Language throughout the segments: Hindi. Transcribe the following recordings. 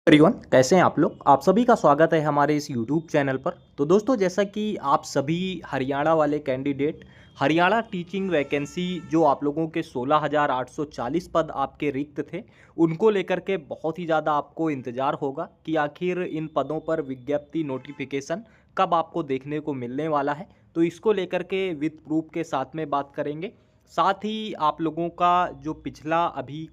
एवरीवन, कैसे हैं आप लोग। आप सभी का स्वागत है हमारे इस यूट्यूब चैनल पर। तो दोस्तों, जैसा कि आप सभी हरियाणा वाले कैंडिडेट हरियाणा टीचिंग वैकेंसी जो आप लोगों के 16,840 पद आपके रिक्त थे, उनको लेकर के बहुत ही ज़्यादा आपको इंतज़ार होगा कि आखिर इन पदों पर विज्ञप्ति नोटिफिकेशन कब आपको देखने को मिलने वाला है। तो इसको लेकर के विद प्रूफ के साथ में बात करेंगे। साथ ही आप लोगों का जो पिछला अभी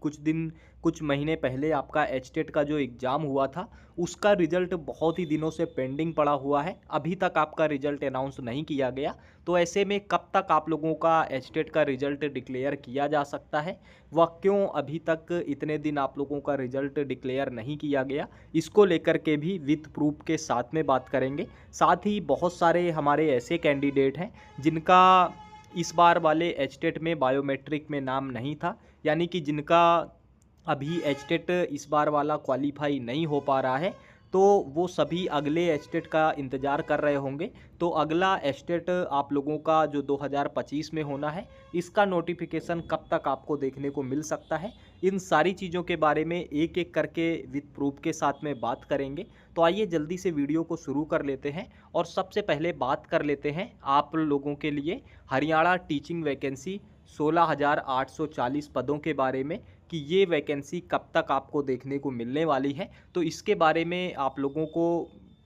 कुछ महीने पहले आपका एचटेट का जो एग्ज़ाम हुआ था, उसका रिज़ल्ट बहुत ही दिनों से पेंडिंग पड़ा हुआ है। अभी तक आपका रिज़ल्ट अनाउंस नहीं किया गया। तो ऐसे में कब तक आप लोगों का एचटेट का रिज़ल्ट डिक्लेयर किया जा सकता है, व क्यों अभी तक इतने दिन आप लोगों का रिज़ल्ट डिक्लेयर नहीं किया गया, इसको लेकर के भी विथ प्रूफ के साथ में बात करेंगे। साथ ही बहुत सारे हमारे ऐसे कैंडिडेट हैं जिनका इस बार वाले एचटेट में बायोमेट्रिक में नाम नहीं था, यानी कि जिनका अभी एचटेट इस बार वाला क्वालिफाई नहीं हो पा रहा है, तो वो सभी अगले एचटेट का इंतज़ार कर रहे होंगे। तो अगला एचटेट आप लोगों का जो 2025 में होना है, इसका नोटिफिकेशन कब तक आपको देखने को मिल सकता है, इन सारी चीज़ों के बारे में एक एक करके विद प्रूफ के साथ में बात करेंगे। तो आइए जल्दी से वीडियो को शुरू कर लेते हैं और सबसे पहले बात कर लेते हैं आप लोगों के लिए हरियाणा टीचिंग वैकेंसी 16,840 पदों के बारे में, कि ये वैकेंसी कब तक आपको देखने को मिलने वाली है। तो इसके बारे में आप लोगों को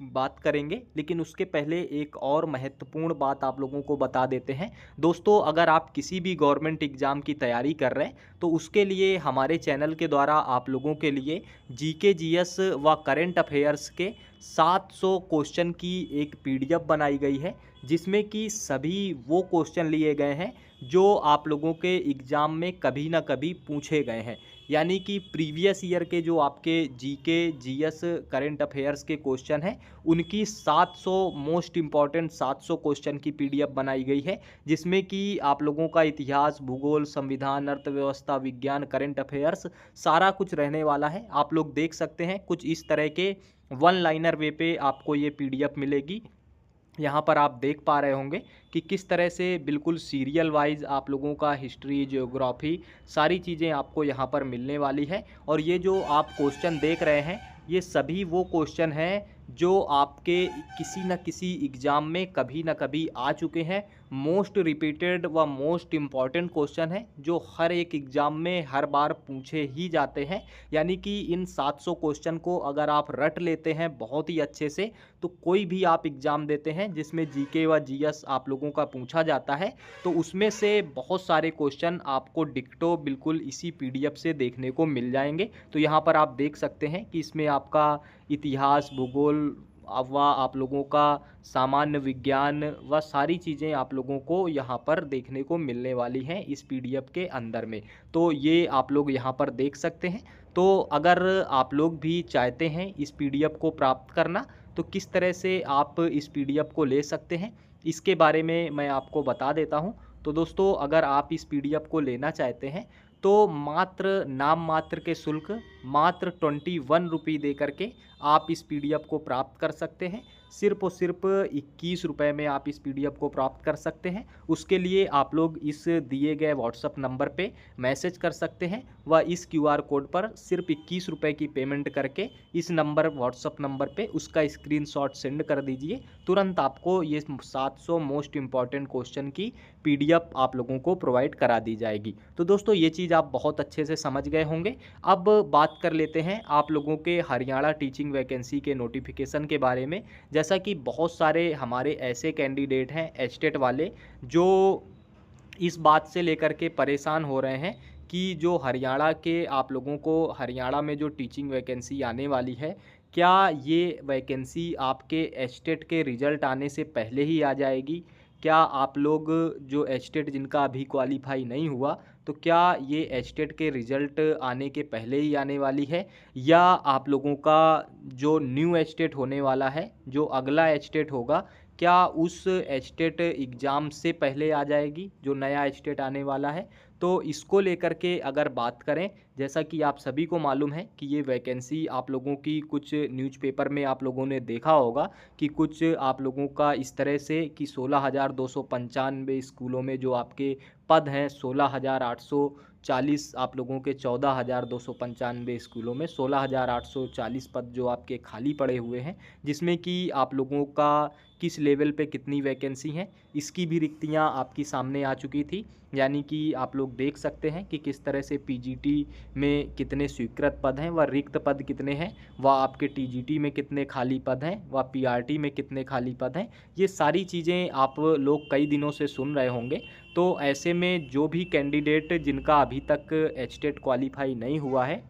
बात करेंगे, लेकिन उसके पहले एक और महत्वपूर्ण बात आप लोगों को बता देते हैं। दोस्तों, अगर आप किसी भी गवर्नमेंट एग्ज़ाम की तैयारी कर रहे हैं, तो उसके लिए हमारे चैनल के द्वारा आप लोगों के लिए जीके जीएस व करेंट अफेयर्स के 700 क्वेश्चन की एक पीडीएफ बनाई गई है, जिसमें कि सभी वो क्वेश्चन लिए गए हैं जो आप लोगों के एग्ज़ाम में कभी ना कभी पूछे गए हैं। यानी कि प्रीवियस ईयर के जो आपके जीके जीएस करंट अफेयर्स के क्वेश्चन हैं, उनकी 700 मोस्ट इम्पॉर्टेंट 700 क्वेश्चन की पीडीएफ बनाई गई है, जिसमें कि आप लोगों का इतिहास, भूगोल, संविधान, अर्थव्यवस्था, विज्ञान, करंट अफेयर्स सारा कुछ रहने वाला है। आप लोग देख सकते हैं कुछ इस तरह के वन लाइनर वे पे आपको ये पीडीएफ मिलेगी। यहाँ पर आप देख पा रहे होंगे कि किस तरह से बिल्कुल सीरियल वाइज आप लोगों का हिस्ट्री, ज्योग्राफी, सारी चीज़ें आपको यहाँ पर मिलने वाली है। और ये जो आप क्वेश्चन देख रहे हैं, ये सभी वो क्वेश्चन हैं जो आपके किसी न किसी एग्ज़ाम में कभी ना कभी आ चुके हैं। मोस्ट रिपीटेड व मोस्ट इम्पॉर्टेंट क्वेश्चन है जो हर एक एग्ज़ाम में हर बार पूछे ही जाते हैं। यानी कि इन 700 क्वेश्चन को अगर आप रट लेते हैं बहुत ही अच्छे से, तो कोई भी आप एग्ज़ाम देते हैं जिसमें जीके व जीएस आप लोगों का पूछा जाता है, तो उसमें से बहुत सारे क्वेश्चन आपको डिक्टो बिल्कुल इसी पीडीएफ से देखने को मिल जाएंगे। तो यहाँ पर आप देख सकते हैं कि इसमें आपका इतिहास, भूगोल व आप लोगों का सामान्य विज्ञान व सारी चीज़ें आप लोगों को यहाँ पर देखने को मिलने वाली हैं इस पीडीएफ के अंदर में। तो ये आप लोग यहाँ पर देख सकते हैं। तो अगर आप लोग भी चाहते हैं इस पीडीएफ को प्राप्त करना, तो किस तरह से आप इस पीडीएफ को ले सकते हैं, इसके बारे में मैं आपको बता देता हूं। तो दोस्तों, अगर आप इस पीडीएफ को लेना चाहते हैं, तो मात्र नाम मात्र के शुल्क मात्र 21 रुपये दे करके आप इस पीडीएफ को प्राप्त कर सकते हैं। सिर्फ और सिर्फ 21 रुपये में आप इस पीडीएफ को प्राप्त कर सकते हैं। उसके लिए आप लोग इस दिए गए व्हाट्सअप नंबर पे मैसेज कर सकते हैं व इस क्यूआर कोड पर सिर्फ 21 रुपये की पेमेंट करके इस व्हाट्सअप नंबर पे उसका स्क्रीनशॉट सेंड कर दीजिए। तुरंत आपको ये 700 मोस्ट इम्पॉर्टेंट क्वेश्चन की पीडीएफ आप लोगों को प्रोवाइड करा दी जाएगी। तो दोस्तों, ये चीज़ आप बहुत अच्छे से समझ गए होंगे। अब बात कर लेते हैं आप लोगों के हरियाणा टीचिंग वैकेंसी के नोटिफिकेशन के बारे में। जैसा कि बहुत सारे हमारे ऐसे कैंडिडेट हैं एचटेट वाले, जो इस बात से लेकर के परेशान हो रहे हैं कि जो हरियाणा के आप लोगों को हरियाणा में जो टीचिंग वैकेंसी आने वाली है, क्या ये वैकेंसी आपके एचटेट के रिज़ल्ट आने से पहले ही आ जाएगी? क्या आप लोग जो एचटेट जिनका अभी क्वालिफाई नहीं हुआ, तो क्या ये एचटेट के रिज़ल्ट आने के पहले ही आने वाली है, या आप लोगों का जो न्यू एचटेट होने वाला है, जो अगला एचटेट होगा, क्या उस एचटेट एग्ज़ाम से पहले आ जाएगी जो नया एचटेट आने वाला है? तो इसको लेकर के अगर बात करें, जैसा कि आप सभी को मालूम है कि ये वैकेंसी आप लोगों की कुछ न्यूज़पेपर में आप लोगों ने देखा होगा कि कुछ आप लोगों का इस तरह से कि 16,295 स्कूलों में जो आपके पद हैं, 16,840 40 आप लोगों के 14,295 स्कूलों में 16,840 पद जो आपके खाली पड़े हुए हैं, जिसमें कि आप लोगों का किस लेवल पे कितनी वैकेंसी हैं इसकी भी रिक्तियाँ आपकी सामने आ चुकी थी। यानी कि आप लोग देख सकते हैं कि किस तरह से पीजीटी में कितने स्वीकृत पद हैं व रिक्त पद कितने हैं, व आपके टीजीटी में कितने खाली पद हैं व पीआरटी में कितने खाली पद हैं। ये सारी चीज़ें आप लोग कई दिनों से सुन रहे होंगे। तो ऐसे में जो भी कैंडिडेट जिनका अभी तक एचटेट क्वालिफाई नहीं हुआ है,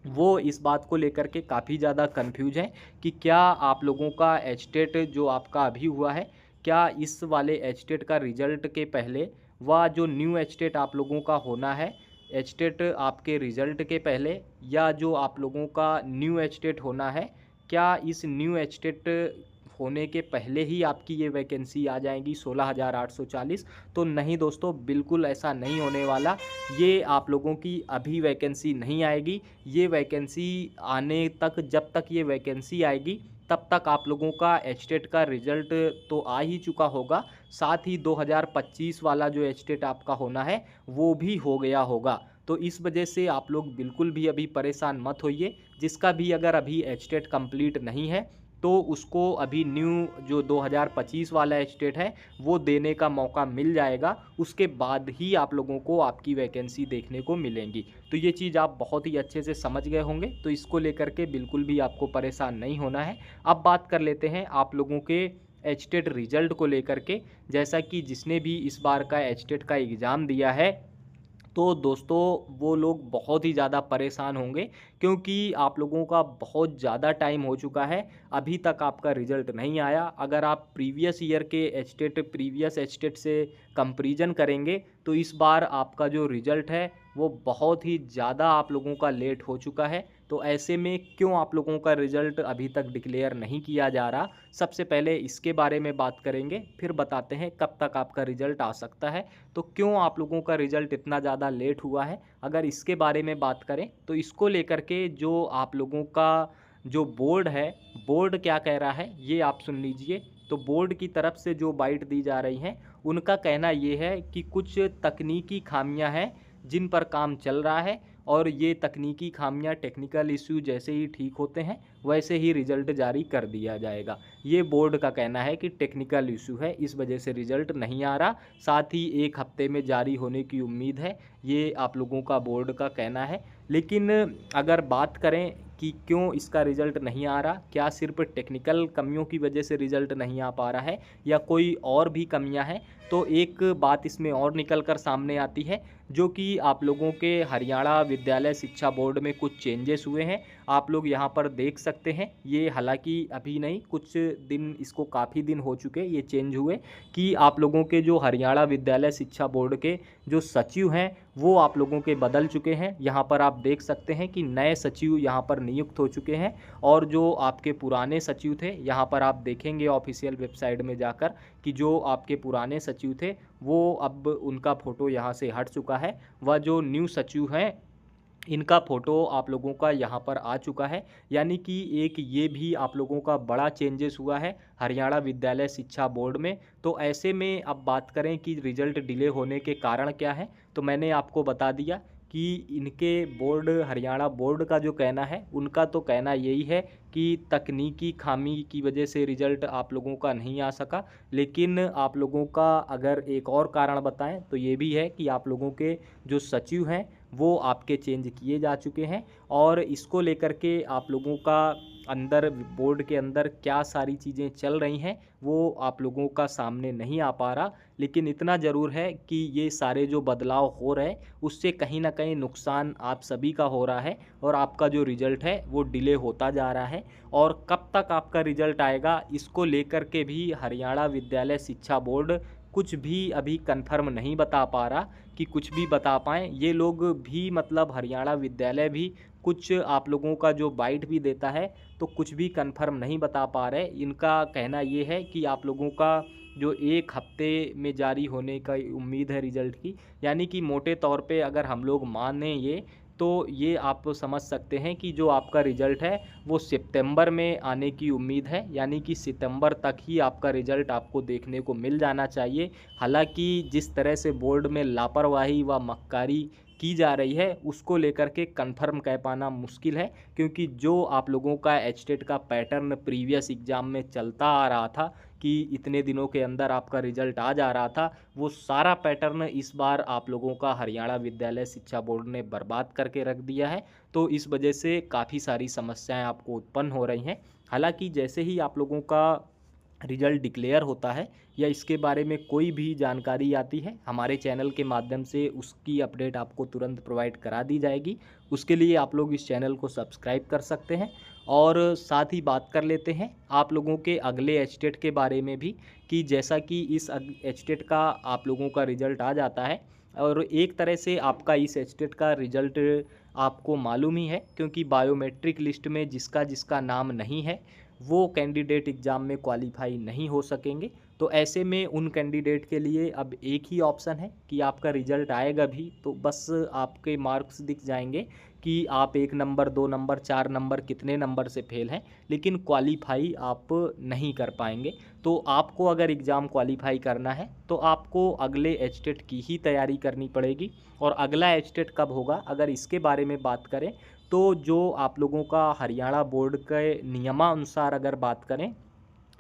वो इस बात को लेकर के काफ़ी ज़्यादा कन्फ्यूज हैं कि क्या आप लोगों का एचटेट जो आपका अभी हुआ है, क्या इस वाले एचटेट का रिज़ल्ट के पहले व जो न्यू एचटेट आप लोगों का होना है, एचटेट आपके रिज़ल्ट के पहले या जो आप लोगों का न्यू एचटेट होना है, क्या इस न्यू एचटेट होने के पहले ही आपकी ये वैकेंसी आ जाएगी 16,840? तो नहीं दोस्तों, बिल्कुल ऐसा नहीं होने वाला। ये आप लोगों की अभी वैकेंसी नहीं आएगी। ये वैकेंसी आने तक, जब तक ये वैकेंसी आएगी तब तक आप लोगों का एचटेट का रिज़ल्ट तो आ ही चुका होगा, साथ ही 2025 वाला जो एचटेट आपका होना है वो भी हो गया होगा। तो इस वजह से आप लोग बिल्कुल भी अभी परेशान मत होइए। जिसका भी अगर अभी एचटेट कंप्लीट नहीं है तो उसको अभी न्यू जो 2025 वाला एचटेट है वो देने का मौका मिल जाएगा। उसके बाद ही आप लोगों को आपकी वैकेंसी देखने को मिलेंगी। तो ये चीज़ आप बहुत ही अच्छे से समझ गए होंगे, तो इसको लेकर के बिल्कुल भी आपको परेशान नहीं होना है। अब बात कर लेते हैं आप लोगों के एचटेट रिजल्ट को लेकर के। जैसा कि जिसने भी इस बार का एचटेट का एग्ज़ाम दिया है, तो दोस्तों वो लोग बहुत ही ज़्यादा परेशान होंगे, क्योंकि आप लोगों का बहुत ज़्यादा टाइम हो चुका है, अभी तक आपका रिज़ल्ट नहीं आया। अगर आप प्रीवियस ईयर के एचटेट प्रीवियस एचटेट से कंपैरिजन करेंगे तो इस बार आपका जो रिज़ल्ट है वो बहुत ही ज़्यादा आप लोगों का लेट हो चुका है। तो ऐसे में क्यों आप लोगों का रिज़ल्ट अभी तक डिक्लेयर नहीं किया जा रहा, सबसे पहले इसके बारे में बात करेंगे, फिर बताते हैं कब तक आपका रिज़ल्ट आ सकता है। तो क्यों आप लोगों का रिज़ल्ट इतना ज़्यादा लेट हुआ है, अगर इसके बारे में बात करें तो इसको लेकर के जो आप लोगों का जो बोर्ड है, बोर्ड क्या कह रहा है ये आप सुन लीजिए। तो बोर्ड की तरफ से जो बाइट दी जा रही हैं, उनका कहना ये है कि कुछ तकनीकी खामियां हैं जिन पर काम चल रहा है, और ये तकनीकी खामियां, टेक्निकल इश्यू जैसे ही ठीक होते हैं वैसे ही रिज़ल्ट जारी कर दिया जाएगा। ये बोर्ड का कहना है कि टेक्निकल इशू है, इस वजह से रिज़ल्ट नहीं आ रहा, साथ ही 1 हफ्ते में जारी होने की उम्मीद है, ये आप लोगों का बोर्ड का कहना है। लेकिन अगर बात करें कि क्यों इसका रिज़ल्ट नहीं आ रहा, क्या सिर्फ टेक्निकल कमियों की वजह से रिज़ल्ट नहीं आ पा रहा है या कोई और भी कमियां हैं, तो एक बात इसमें और निकल कर सामने आती है, जो कि आप लोगों के हरियाणा विद्यालय शिक्षा बोर्ड में कुछ चेंजेस हुए हैं। आप लोग यहाँ पर देख सकते हैं, ये हालांकि अभी नहीं, कुछ दिन, इसको काफ़ी दिन हो चुके ये चेंज हुए, कि आप लोगों के जो हरियाणा विद्यालय शिक्षा बोर्ड के जो सचिव हैं वो आप लोगों के बदल चुके हैं। यहाँ पर आप देख सकते हैं कि नए सचिव यहाँ पर नियुक्त हो चुके हैं, और जो आपके पुराने सचिव थे, यहाँ पर आप देखेंगे ऑफिशियल वेबसाइट में जाकर कि जो आपके पुराने सचिव थे वो अब उनका फ़ोटो यहाँ से हट चुका है, व जो न्यू सचिव हैं इनका फ़ोटो आप लोगों का यहाँ पर आ चुका है। यानी कि एक ये भी आप लोगों का बड़ा चेंजेस हुआ है हरियाणा विद्यालय शिक्षा बोर्ड में। तो ऐसे में अब बात करें कि रिज़ल्ट डिले होने के कारण क्या है, तो मैंने आपको बता दिया कि इनके बोर्ड, हरियाणा बोर्ड का जो कहना है, उनका तो कहना यही है कि तकनीकी खामी की वजह से रिज़ल्ट आप लोगों का नहीं आ सका। लेकिन आप लोगों का अगर एक और कारण बताएं तो ये भी है कि आप लोगों के जो सचिव हैं वो आपके चेंज किए जा चुके हैं, और इसको लेकर के आप लोगों का अंदर, बोर्ड के अंदर क्या सारी चीज़ें चल रही हैं वो आप लोगों का सामने नहीं आ पा रहा। लेकिन इतना ज़रूर है कि ये सारे जो बदलाव हो रहे हैं उससे कहीं ना कहीं नुकसान आप सभी का हो रहा है, और आपका जो रिज़ल्ट है वो डिले होता जा रहा है। और कब तक आपका रिज़ल्ट आएगा इसको लेकर के भी हरियाणा विद्यालय शिक्षा बोर्ड कुछ भी अभी कंफर्म नहीं बता पा रहा कि कुछ भी बता पाएँ। ये लोग भी, मतलब हरियाणा विद्यालय भी कुछ आप लोगों का जो बाइट भी देता है तो कुछ भी कंफर्म नहीं बता पा रहे। इनका कहना ये है कि आप लोगों का जो 1 हफ्ते में जारी होने का उम्मीद है रिज़ल्ट की। यानी कि मोटे तौर पे अगर हम लोग माने ये, तो ये आप समझ सकते हैं कि जो आपका रिज़ल्ट है वो सितंबर में आने की उम्मीद है। यानी कि सितंबर तक ही आपका रिज़ल्ट आपको देखने को मिल जाना चाहिए। हालांकि जिस तरह से बोर्ड में लापरवाही व मक्कारी की जा रही है उसको लेकर के कंफर्म कह पाना मुश्किल है, क्योंकि जो आप लोगों का एचटेट का पैटर्न प्रीवियस एग्ज़ाम में चलता आ रहा था कि इतने दिनों के अंदर आपका रिजल्ट आ जा रहा था, वो सारा पैटर्न इस बार आप लोगों का हरियाणा विद्यालय शिक्षा बोर्ड ने बर्बाद करके रख दिया है। तो इस वजह से काफ़ी सारी समस्याएं आपको उत्पन्न हो रही हैं। हालांकि जैसे ही आप लोगों का रिजल्ट डिक्लेयर होता है या इसके बारे में कोई भी जानकारी आती है, हमारे चैनल के माध्यम से उसकी अपडेट आपको तुरंत प्रोवाइड करा दी जाएगी। उसके लिए आप लोग इस चैनल को सब्सक्राइब कर सकते हैं। और साथ ही बात कर लेते हैं आप लोगों के अगले एचटेट के बारे में भी, कि जैसा कि इस एचटेट का आप लोगों का रिजल्ट आ जाता है और एक तरह से आपका इस एचटेट का रिजल्ट आपको मालूम ही है, क्योंकि बायोमेट्रिक लिस्ट में जिसका जिसका नाम नहीं है वो कैंडिडेट एग्ज़ाम में क्वालिफाई नहीं हो सकेंगे। तो ऐसे में उन कैंडिडेट के लिए अब एक ही ऑप्शन है कि आपका रिजल्ट आएगा भी तो बस आपके मार्क्स दिख जाएंगे कि आप 1 नंबर 2 नंबर 4 नंबर कितने नंबर से फेल हैं, लेकिन क्वालिफाई आप नहीं कर पाएंगे। तो आपको अगर एग्ज़ाम क्वालिफाई करना है तो आपको अगले एचटेट की ही तैयारी करनी पड़ेगी। और अगला एचटेट कब होगा, अगर इसके बारे में बात करें तो जो आप लोगों का हरियाणा बोर्ड के नियमानुसार अगर बात करें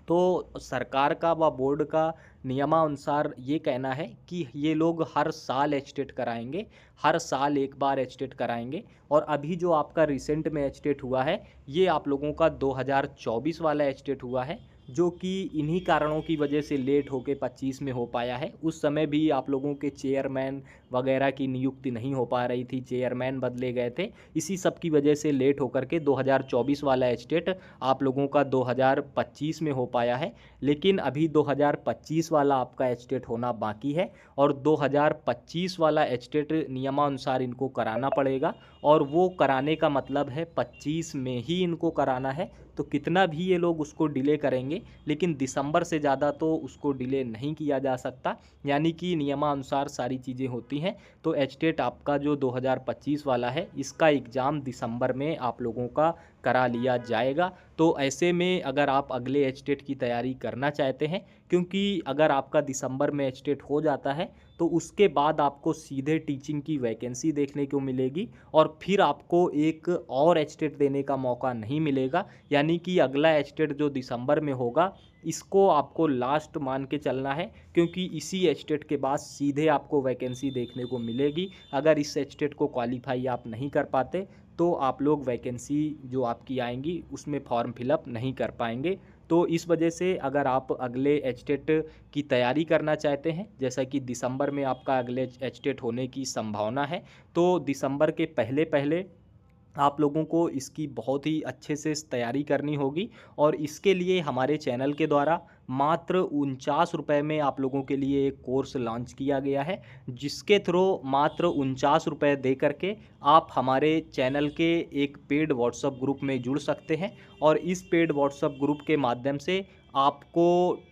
तो सरकार का व बोर्ड का नियमानुसार ये कहना है कि ये लोग हर साल एचटेट कराएंगे, हर साल एक बार एचटेट कराएंगे। और अभी जो आपका रिसेंट में एचटेट हुआ है ये आप लोगों का 2024 वाला एचटेट हुआ है, जो कि इन्हीं कारणों की वजह से लेट होके 25 में हो पाया है। उस समय भी आप लोगों के चेयरमैन वगैरह की नियुक्ति नहीं हो पा रही थी, चेयरमैन बदले गए थे, इसी सब की वजह से लेट होकर के 2024 वाला एचटेट आप लोगों का 2025 में हो पाया है। लेकिन अभी 2025 वाला आपका एचटेट होना बाकी है और 2025 वाला एचटेट नियमानुसार इनको कराना पड़ेगा। और वो कराने का मतलब है 25 में ही इनको कराना है। तो कितना भी ये लोग उसको डिले करेंगे लेकिन दिसंबर से ज़्यादा तो उसको डिले नहीं किया जा सकता, यानी कि नियमानुसार सारी चीज़ें होती हैं। तो एचटेट आपका जो 2025 वाला है इसका एग्ज़ाम दिसंबर में आप लोगों का करा लिया जाएगा। तो ऐसे में अगर आप अगले एचटेट की तैयारी करना चाहते हैं, क्योंकि अगर आपका दिसंबर में एचटेट हो जाता है तो उसके बाद आपको सीधे टीचिंग की वैकेंसी देखने को मिलेगी और फिर आपको एक और एचटेट देने का मौका नहीं मिलेगा। यानी कि अगला एचटेट जो दिसंबर में होगा इसको आपको लास्ट मान के चलना है, क्योंकि इसी एचटेट के बाद सीधे आपको वैकेंसी देखने को मिलेगी। अगर इस एचटेट को क्वालिफाई आप नहीं कर पाते तो आप लोग वैकेंसी जो आपकी आएंगी उसमें फॉर्म फिलअप नहीं कर पाएंगे। तो इस वजह से अगर आप अगले एचटेट की तैयारी करना चाहते हैं, जैसा कि दिसंबर में आपका अगले एचटेट होने की संभावना है, तो दिसंबर के पहले पहले आप लोगों को इसकी बहुत ही अच्छे से तैयारी करनी होगी। और इसके लिए हमारे चैनल के द्वारा मात्र 49 रुपये में आप लोगों के लिए एक कोर्स लॉन्च किया गया है, जिसके थ्रू मात्र 49 रुपये दे करके आप हमारे चैनल के एक पेड व्हाट्सएप ग्रुप में जुड़ सकते हैं। और इस पेड व्हाट्सएप ग्रुप के माध्यम से आपको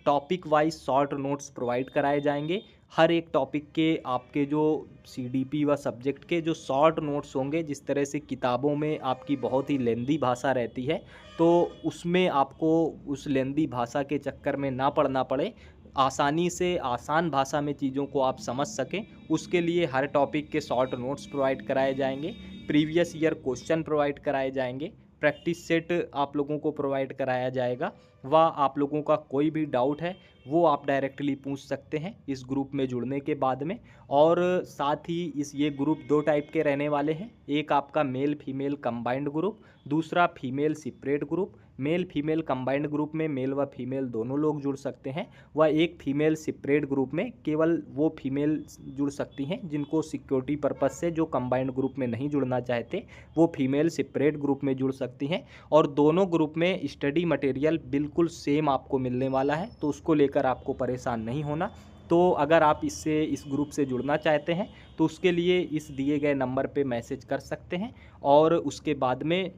topic wise short notes provide कराए जाएंगे। हर एक टॉपिक के आपके जो सीडीपी व सब्जेक्ट के जो शॉर्ट नोट्स होंगे, जिस तरह से किताबों में आपकी बहुत ही लेंदी भाषा रहती है तो उसमें आपको उस लेंदी भाषा के चक्कर में ना पड़ना पड़े, आसानी से आसान भाषा में चीज़ों को आप समझ सकें, उसके लिए हर टॉपिक के शॉर्ट नोट्स प्रोवाइड कराए जाएंगे, प्रीवियस ईयर क्वेश्चन प्रोवाइड कराए जाएंगे, प्रैक्टिस सेट आप लोगों को प्रोवाइड कराया जाएगा। व आप लोगों का कोई भी डाउट है वो आप डायरेक्टली पूछ सकते हैं इस ग्रुप में जुड़ने के बाद में। और साथ ही ये ग्रुप 2 टाइप के रहने वाले हैं, एक आपका मेल फीमेल कंबाइंड ग्रुप, दूसरा female separate group. Male female combined group में मेल व फीमेल दोनों लोग जुड़ सकते हैं, व एक फीमेल सेपरेट ग्रुप में केवल वो फीमेल जुड़ सकती हैं जिनको सिक्योरिटी पर्पस से, जो कंबाइंड ग्रुप में नहीं जुड़ना चाहते वो फीमेल सेपरेट ग्रुप में जुड़ सकती हैं। और दोनों ग्रुप में स्टडी मटेरियल बिल्कुल सेम आपको मिलने वाला है, तो उसको लेकर आपको परेशान नहीं होना। तो अगर आप इस ग्रुप से जुड़ना चाहते हैं तो उसके लिए इस दिए गए नंबर पे मैसेज कर सकते हैं और उसके बाद में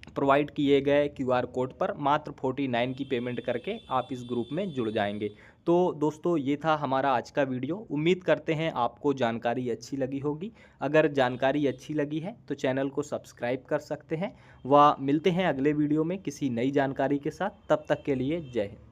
प्रोवाइड किए गए क्यूआर कोड पर मात्र 49 की पेमेंट करके आप इस ग्रुप में जुड़ जाएंगे। तो दोस्तों ये था हमारा आज का वीडियो। उम्मीद करते हैं आपको जानकारी अच्छी लगी होगी। अगर जानकारी अच्छी लगी है तो चैनल को सब्सक्राइब कर सकते हैं व मिलते हैं अगले वीडियो में किसी नई जानकारी के साथ। तब तक के लिए जय हिंद।